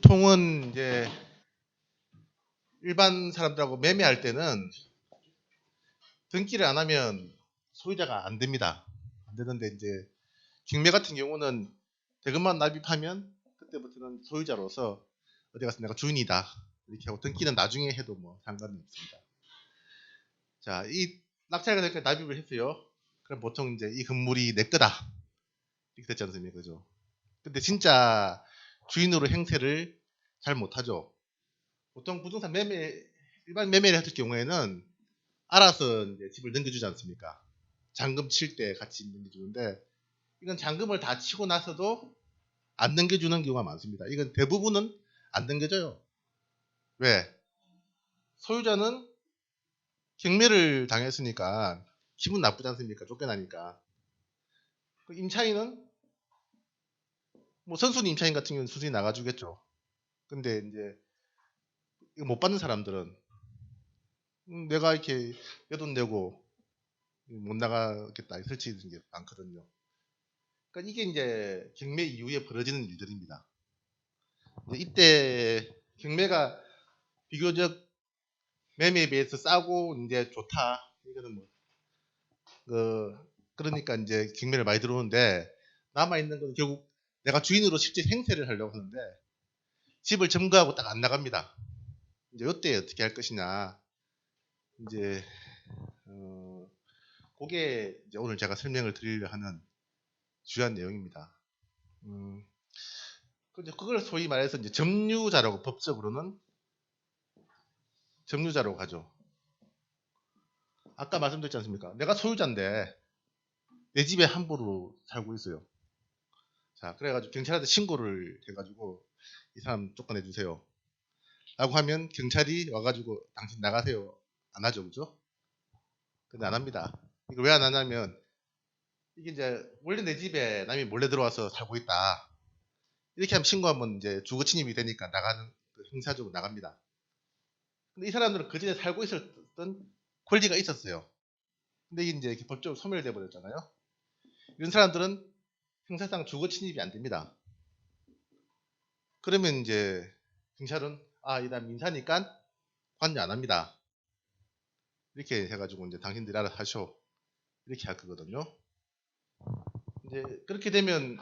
보통은 이제 일반 사람들하고 매매할 때는 등기를 안 하면 소유자가 안 됩니다. 안 되는데 이제 경매 같은 경우는 대금만 납입하면 그때부터는 소유자로서 어디 가서 내가 주인이다 이렇게 하고 등기는 나중에 해도 뭐 상관은 없습니다. 자, 이 낙찰가 이렇게 납입을 했어요. 그럼 보통 이제 이 건물이 내 거다 이렇게 됐지 않습니까, 그죠? 근데 진짜 주인으로 행세를 잘 못하죠. 보통 부동산 매매 일반 매매를 했을 경우에는 알아서 이제 집을 넘겨주지 않습니까? 잔금 칠 때 같이 넘겨주는데 이건 잔금을 다 치고 나서도 안 넘겨주는 경우가 많습니다. 이건 대부분은 안 넘겨져요. 왜? 소유자는 경매를 당했으니까 기분 나쁘지 않습니까? 쫓겨나니까. 임차인은 뭐 선순위 임차인 같은 경우는 수순이 나가주겠죠. 근데 이제 이거 못 받는 사람들은 내가 이렇게 내 돈 내고 못 나가겠다 설치해준 게 많거든요. 그러니까 이게 이제 경매 이후에 벌어지는 일들입니다. 이때 경매가 비교적 매매에 비해서 싸고 이제 좋다. 이거는 뭐 그러니까 이제 경매를 많이 들어오는데 남아 있는 건 결국 내가 주인으로 실제 행세를 하려고 하는데 집을 점거하고 딱 안 나갑니다. 이제 이때 어떻게 할 것이냐. 이제 그게 이제 오늘 제가 설명을 드리려 하는 주요한 내용입니다. 그걸 소위 말해서 이제 점유자라고 법적으로는 점유자라고 하죠. 아까 말씀드렸지 않습니까? 내가 소유자인데 내 집에 함부로 살고 있어요. 자, 그래가지고 경찰한테 신고를 해가지고 이 사람 쫓아내 주세요. 라고 하면 경찰이 와가지고 당신 나가세요. 안 하죠, 그죠? 근데 안 합니다. 이거 왜 안 하냐면 이게 이제 원래 내 집에 남이 몰래 들어와서 살고 있다. 이렇게 하면 신고하면 이제 주거 침입이 되니까 나가는 형사적으로 나갑니다. 근데 이 사람들은 그 전에 살고 있었던 권리가 있었어요. 근데 이게 이제 법적으로 소멸돼 버렸잖아요. 이런 사람들은 형사상 주거 침입이 안 됩니다. 그러면 이제 경찰은 일단 민사니까 관여 안 합니다. 이렇게 해가지고 이제 당신들이 알아서 하셔. 이렇게 할 거거든요. 이제 그렇게 되면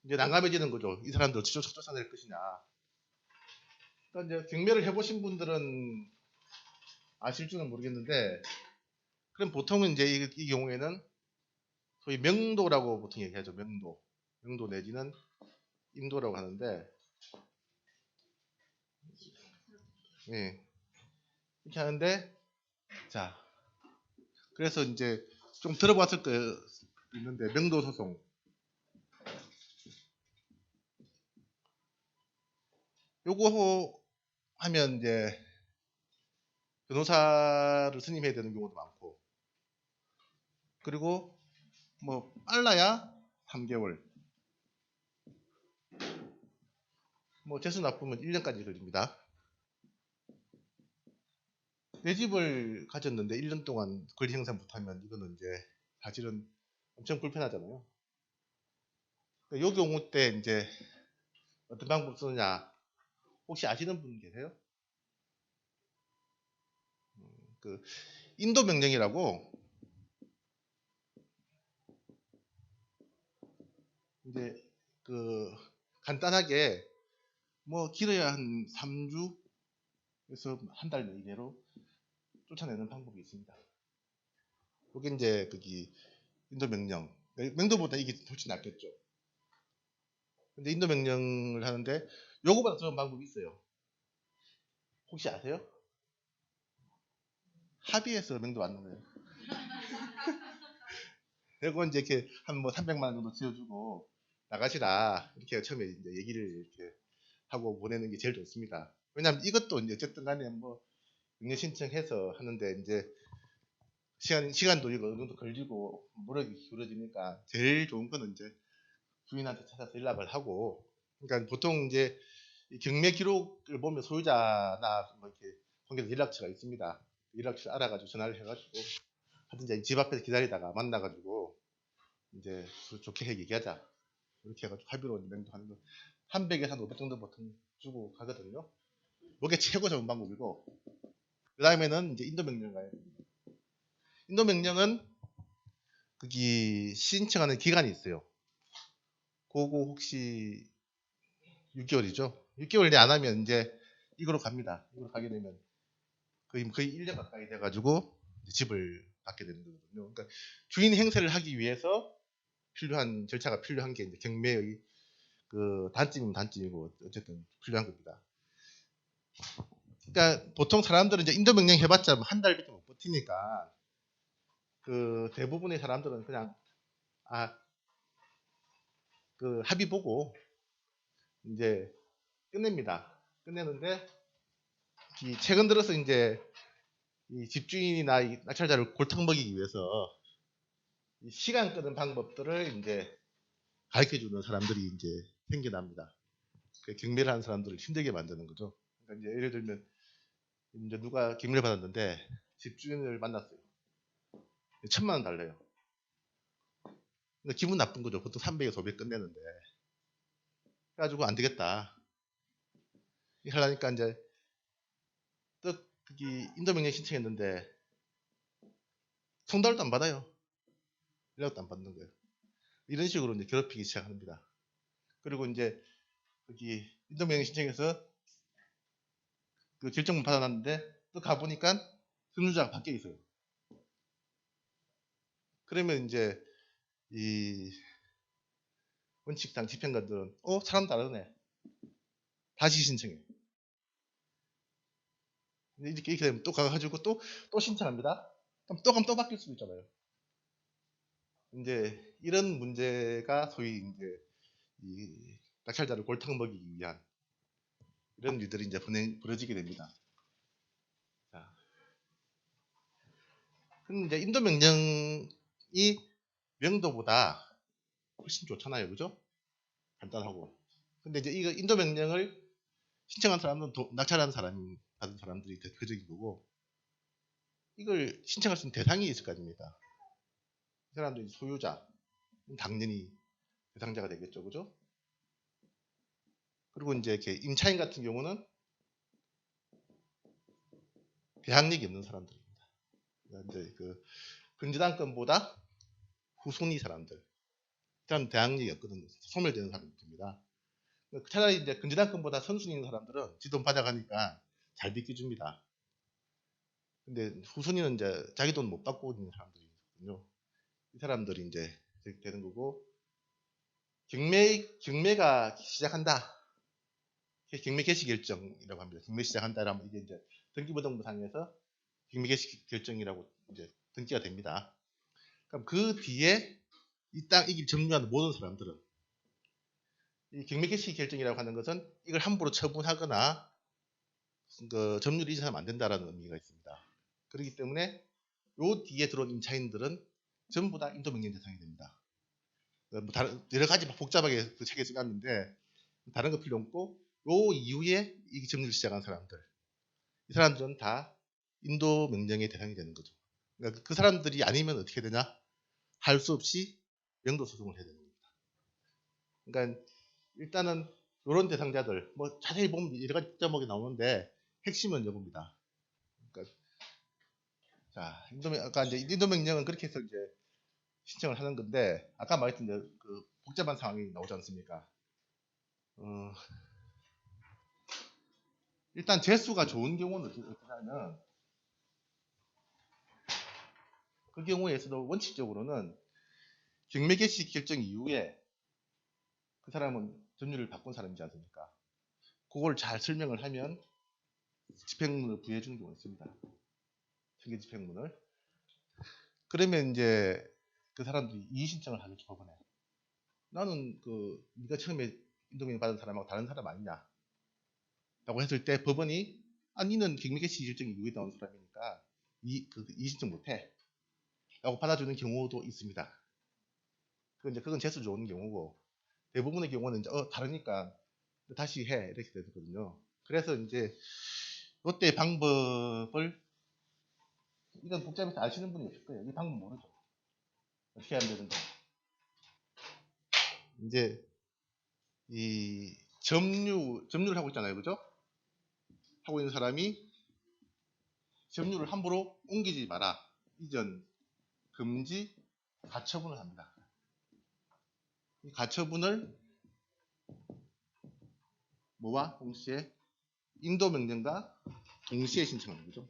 이제 난감해지는 거죠. 이 사람들 어찌 쫓아낼 것이냐. 그러니까 이제 경매를 해보신 분들은 아실지는 모르겠는데, 그럼 보통은 이제 이 경우에는 소위 명도라고 보통 얘기하죠. 명도. 명도 내지는 임도라고 하는데, 예. 이렇게 하는데, 자, 그래서 이제 좀 들어봤을 거 있는데, 명도 소송. 요거 하면 이제 변호사를 선임해야 되는 경우도 많고, 그리고 뭐 빨라야 3개월, 뭐 재수 나쁘면 1년까지 걸립니다. 내 집을 가졌는데 1년 동안 권리 행사 못하면 이거는 이제 사실은 엄청 불편하잖아요. 이 경우 때 이제 어떤 방법 쓰느냐 혹시 아시는 분 계세요? 그 인도 명령이라고 이제 그 간단하게 뭐 길어야 한 3주에서 한 달 이내로 쫓아내는 방법이 있습니다. 그게 이제 거기 인도 명령. 명도보다 이게 훨씬 낫겠죠. 근데 인도 명령을 하는데 요거보다 좋은 방법이 있어요. 혹시 아세요? 합의해서 명도 받는 거예요. 그리고 이제 이렇게 한 뭐 300만 원 정도 지어주고 나가시라 이렇게 처음에 이제 얘기를 이렇게 하고 보내는 게 제일 좋습니다. 왜냐하면 이것도 이제 어쨌든 간에 뭐 명령 신청해서 하는데 이제 시간도 이거 어느 정도 걸리고 무력이 기울어지니까 제일 좋은 거는 이제 주인한테 찾아서 연락을 하고 그러니까 보통 이제 경매 기록을 보면 소유자나 뭐 이렇게 관계자 연락처가 있습니다. 연락처 알아가지고 전화를 해가지고 하든지 집 앞에서 기다리다가 만나가지고 이제 좋게 얘기하자. 이렇게 해가지고 합의로 명도 하는 거. 한 100에서 한 500 정도 보통 주고 가거든요. 이게 최고 좋은 방법이고, 그 다음에는 이제 인도 명령 가요. 인도 명령은 거기 신청하는 기간이 있어요. 그거 혹시 6개월이죠. 6개월 내에 안 하면 이제 이거로 갑니다. 이거로 가게 되면 거의 1년 가까이 돼가지고 집을 받게 되는 거거든요. 그러니까 주인 행세를 하기 위해서 필요한 절차가 필요한 게 이제 경매의 그 단점이면 단점이고 어쨌든 필요한 겁니다. 그러니까 보통 사람들은 이제 인도 명령 해봤자 한 달밖에 못 버티니까 그 대부분의 사람들은 그냥 그 합의 보고 이제 끝냅니다. 끝내는데 최근 들어서 이제 이 집주인이나 이 낙찰자를 골탕 먹이기 위해서 이 시간 끄는 방법들을 이제 가르쳐 주는 사람들이 이제 생겨납니다. 경매를 하는 사람들을 힘들게 만드는 거죠. 그러니까 이제 예를 들면 이제 누가 경매를 받았는데 집주인을 만났어요. 1,000만 원 달래요. 기분 나쁜 거죠. 보통 300에서 500 끝내는데. 그래가지고 안 되겠다. 하려니까 이제 또 거기 인도 명령 신청했는데 송달도 안 받아요. 연락도 안 받는 거예요. 이런 식으로 이제 괴롭히기 시작합니다. 그리고 이제 거기 인도 명령 신청해서 그 결정문 받아놨는데 또 가보니까 승유자가 밖에 있어요. 그러면 이제 이 원칙상 집행관들은 사람 다르네. 다시 신청해. 이렇게 되면 또 가가지고 또 신청합니다. 그럼 또 바뀔 수도 있잖아요. 이제 이런 문제가 소위 이제 이 낙찰자를 골탕 먹이기 위한 이런 일들이 이제 벌어지게 됩니다. 자, 그럼 이제 인도 명령이 명도보다 훨씬 좋잖아요, 그죠? 간단하고. 근데 이제 이거 인도 명령을 신청한 사람은 낙찰한 사람이 받은 사람들이 대표적인 거고, 이걸 신청할 수 있는 대상이 있을 거 아닙니까? 이 사람들이 소유자, 당연히 대상자가 되겠죠, 그죠? 그리고 이제 이렇게 임차인 같은 경우는 대항력이 없는 사람들입니다. 이제 그 근저당권보다 후손이 사람들, 일단 대항력이 없거든요. 소멸되는 사람들입니다. 차라리 이제 근저당권보다 선순위 있는 사람들은 지돈 받아가니까 잘 비켜줍니다. 근데 후순위는 이제 자기 돈 못 받고 있는 사람들이거든요. 이 사람들이 이제 되는 거고, 경매가 시작한다. 경매 개시 결정이라고 합니다. 경매 시작한다라면 이게 이제 등기부등본상에서 경매 개시 결정이라고 이제 등기가 됩니다. 그럼 그 뒤에 이 길 점유하는 모든 사람들은 이 경매 개시 결정이라고 하는 것은 이걸 함부로 처분하거나 그 점유를 이전하면 안 된다라는 의미가 있습니다. 그렇기 때문에 요 뒤에 들어온 임차인들은 전부 다 인도명령 대상이 됩니다. 뭐 다른 여러 가지 복잡하게 그 책에 써놨는데 다른 거 필요 없고 요 이후에 이 점유를 시작한 사람들, 이 사람들은 다 인도 명령의 대상이 되는 거죠. 그러니까 그 사람들이 아니면 어떻게 되냐? 할 수 없이 명도 소송을 해야 되는 겁니다. 그러니까 일단은 이런 대상자들, 뭐 자세히 보면 여러 가지 복잡하게 나오는데 핵심은 이겁니다. 그러니까 자, 아까 이제 인도 명령은 그렇게 해서 이제 신청을 하는 건데 아까 말했던 그 복잡한 상황이 나오지 않습니까? 일단 재수가 좋은 경우는 어떻게 하면 그 경우에서도 원칙적으로는 경매 개시 결정 이후에 그 사람은 점유를 바꾼 사람이지 않습니까? 그걸 잘 설명을 하면 집행문을 부여해 주는 경우가 있습니다. 승계 집행문을. 그러면 이제 그 사람들이 이의 신청을 하겠죠, 법원에. 나는 네가 처음에 인도명령 받은 사람하고 다른 사람 아니냐? 라고 했을 때 법원이 니는 경매 개시 결정 이후에 나온 사람이니까 이의 신청 못해. 라고 받아주는 경우도 있습니다. 그건 재수 좋은 경우고 대부분의 경우는 이제 다르니까 다시 해 이렇게 되거든요. 그래서 이제 이때 방법을 이건 복잡해서 아시는 분이 없을 거예요. 이 방법 모르죠. 어떻게 하면 되는지. 이제 이 점유를 하고 있잖아요, 그죠? 하고 있는 사람이 점유를 함부로 옮기지 마라. 이전 금지 가처분을 합니다. 이 가처분을 뭐와 동시에 인도 명령과 동시에 신청하는 거죠.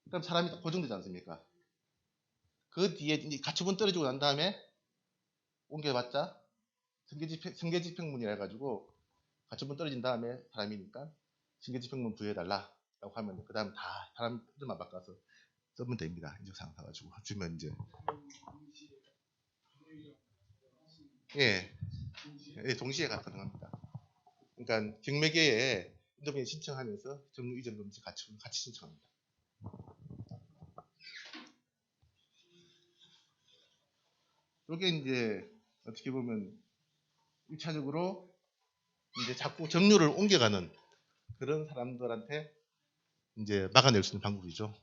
그럼 사람이 딱 고정되지 않습니까? 그 뒤에 이제 가처분 떨어지고 난 다음에 옮겨봤자 승계집행문이라 해가지고 가처분 떨어진 다음에 사람이니까 승계집행문 부여해달라라고 하면 그 다음 다 사람 이름만 바꿔서 쓰면 됩니다. 인적사항 사가지고 주면 이제 예, 예 동시에 가능합니다. 그러니까 경매계에 인도명령 신청하면서 정부 이전 금지 가처분 같이 신청합니다. 이게 이제 어떻게 보면 1차적으로 이제 자꾸 점유를 옮겨가는 그런 사람들한테 이제 막아낼 수 있는 방법이죠.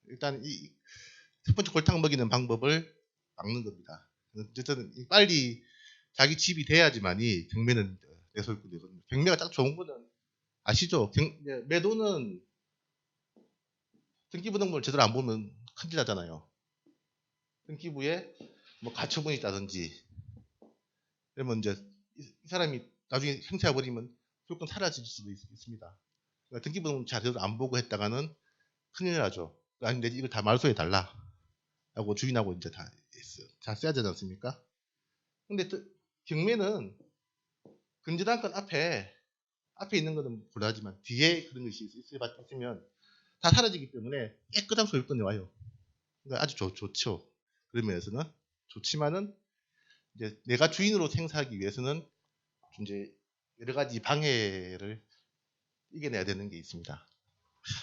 일단 이 첫 번째 골탕 먹이는 방법을 막는 겁니다. 어쨌든 빨리 자기 집이 돼야지만이 경매는 내 소유권 되거든요. 경매가 딱 좋은 거는 아시죠? 매도는 등기부등본을 제대로 안 보면 큰일 나잖아요. 등기부에 뭐 가처분이 있다든지 그러면 이제 이 사람이 나중에 행세해버리면 소유권 사라질 수도 있습니다. 그러니까 등기부등본 제대로 안 보고 했다가는 큰일 나죠. 아니 내 이걸 다 말소해 달라 하고 주인하고 이제 다 써야 되지 않습니까? 근데 또 경매는 근저당권 앞에 있는 거는 불하지만 뒤에 그런 것이 있으면 다 사라지기 때문에 깨끗한 소유권이 와요. 그러니까 아주 좋죠. 그런 면에서는 좋지만은 이제 내가 주인으로 행사하기 위해서는 이제 여러 가지 방해를 이겨내야 되는 게 있습니다.